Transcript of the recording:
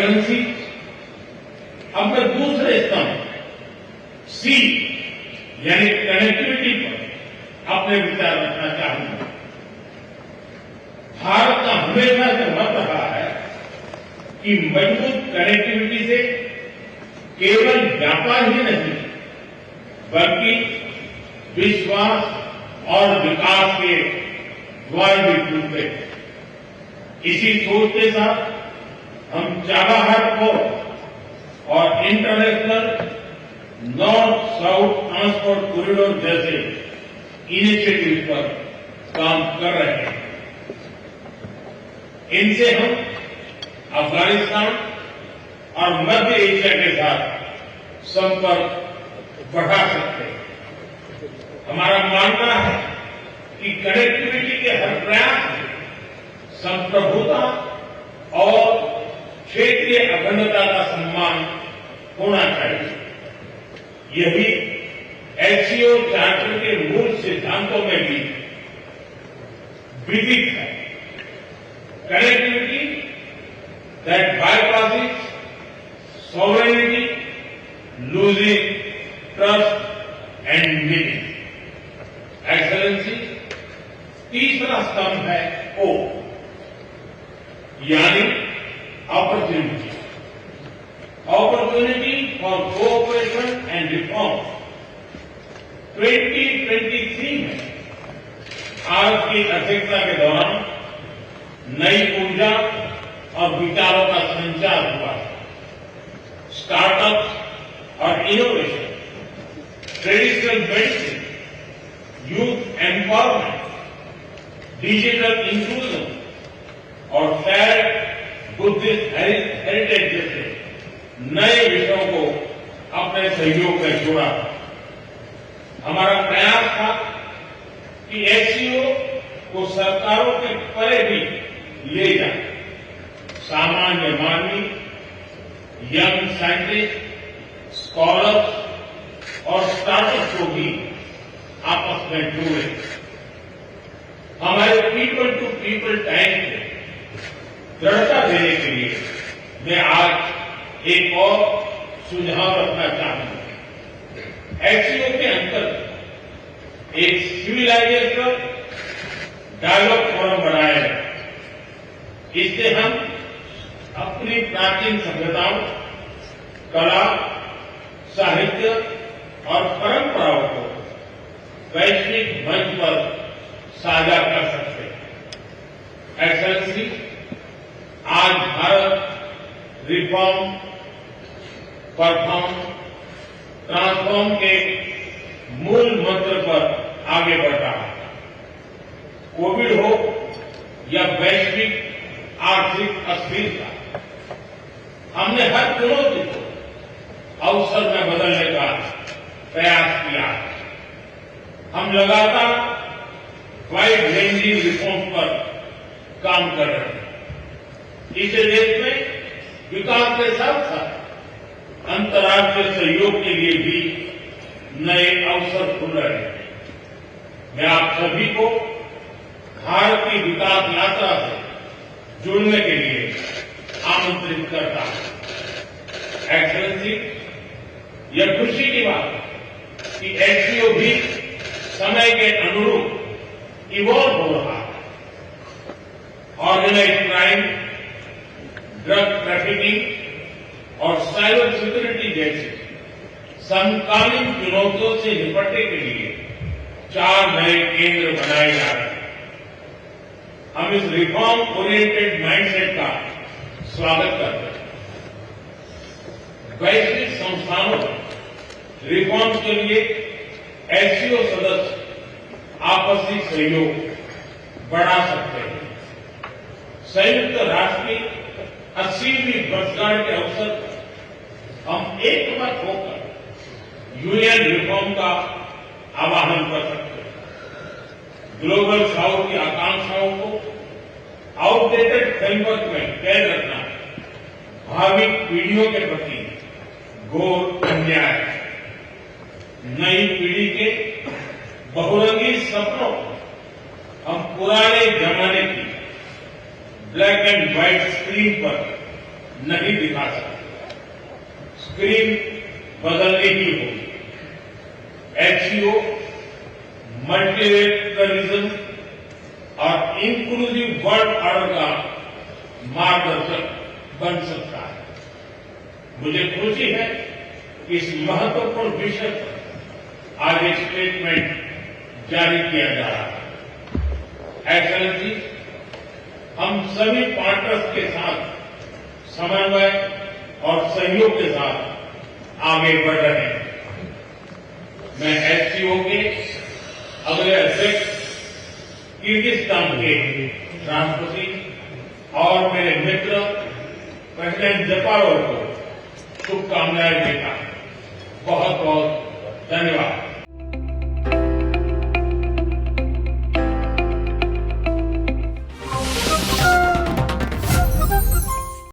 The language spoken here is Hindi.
एक्सलेंसी, अब मैं दूसरे स्तंभ सी यानी कनेक्टिविटी पर अपने विचार रखना चाहूंगा। भारत का हमेशा से मत रहा है कि मजबूत कनेक्टिविटी से केवल व्यापार ही नहीं बल्कि विश्वास और विकास के द्वार भी खुलते हैं। इसी सोच के साथ हम चाबहार पोर्ट और international north south transport corridor जैसे इनिशिएटिव पर काम कर रहे हैं। इनसे हम अफगानिस्तान और मध्य एशिया के साथ संपर्क बढ़ा सकते हैं। हमारा मानना है कि कनेक्टिविटी के हर प्रयास में संप्रभुता और क्षेत्रीय अखंडता का सम्मान होना चाहिए। यही एससीओ चार्टर के मूल सिद्धांतों में भी विदित है। Connectivity that bypasses sovereignty, losing trust and meaning. Excellency, तीसरा स्तंभ है ओ यानी opportunity. Opportunity for cooperation and reform. 2023 में भारत की अध्यक्षता के दौरान नई ऊर्जा और विचारों का संचार हुआ। स्टार्टअप और innovation, traditional medicine, youth empowerment, digital inclusion और शेयर्ड बुद्धिस्ट हेरिटेज जैसे नए विषयों को अपने सहयोग में जोड़ा। हमारा प्रयास था कि एससीओ को सरकारों के परे भी ले जाए। सामान्य मानवी, यंग साइंटिस्ट, स्कॉलर्स और स्टार्टअप को भी आपस में जोड़े। हमारे पीपल टू पीपल टाइम को दृढ़ता देने के लिए मैं आज एक और सुझाव रखना चाहूंगा। एससीओ के अंतर्गत एक सिविलाइजेशन डायलॉग फोरम बनाया है। इससे हम अपनी प्राचीन सभ्यताओं, कला, साहित्य और परंपराओं को वैश्विक मंच पर साझा कर सकते हैं। एक्सेलेंसी, आज भारत रिफॉर्म, परफॉर्म, ट्रांसफॉर्म के मूल मंत्र पर आगे बढ़ रहा है। कोविड हो या वैश्विक आर्थिक अस्थिरता, हमने हर चुनौती को अवसर में बदलने का प्रयास किया। हम लगातार वाइड रेंजिंग रिफॉर्म पर काम कर रहे हैं। इस देश में विकास के साथ साथ अंतर्राष्ट्रीय सहयोग के लिए भी नए अवसर खुल रहे हैं। मैं आप सभी को भारत की विकास यात्रा से जुड़ने के लिए आमंत्रित करता हूं। एक्सेलेंसी, यह खुशी की बात है कि एससीओ भी समय के अनुरूप इवॉल्व हो रहा है। ऑर्गेनाइज्ड क्राइम, ड्रग ट्रैफिकिंग और साइबर सिक्योरिटी जैसी समकालीन चुनौतियों से निपटने के लिए 4 नए केंद्र बनाए जा रहे हैं। हम इस रिफॉर्म ओरिएंटेड माइंडसेट का स्वागत करते हैं। वैश्विक संस्थानों में रिफॉर्म के लिए एससीओ सदस्य आपसी सहयोग बढ़ा सकते हैं। संयुक्त राष्ट्र की 80वीं वर्षगांठ के अवसर पर हम एकमत होकर यूएन रिफॉर्म का आह्वान कर सकते हैं। ग्लोबल साउथ की आकांक्षाओं को आउटडेटेड फ्रेमवर्क में कैद रखना भावी पीढ़ियों के प्रति घोर अन्याय है। नई पीढ़ी के बहुरंगी सपनों को हम पुराने जमाने की ब्लैक एंड व्हाइट स्क्रीन पर नहीं दिखा सकते, स्क्रीन बदलनी ही होगी। एचसीओ मल्टीलेटरलिज्म और इंक्लूसिव वर्ल्ड ऑर्डर का मार्गदर्शक बन सकता है। मुझे खुशी है कि इस महत्वपूर्ण विषय पर आज एक स्टेटमेंट जारी किया जा रहा है। एक्सेलेंसी, हम सभी पार्टनर्स के साथ समन्वय और सहयोग के साथ आगे बढ़ रहे हैं। मैं एचसीओ के अगले अध्यक्ष किर्गिस्तान के राष्ट्रपति और मेरे मित्र प्रेसिडेंट जपारोव को शुभकामनाएं देता हूं। बहुत बहुत धन्यवाद।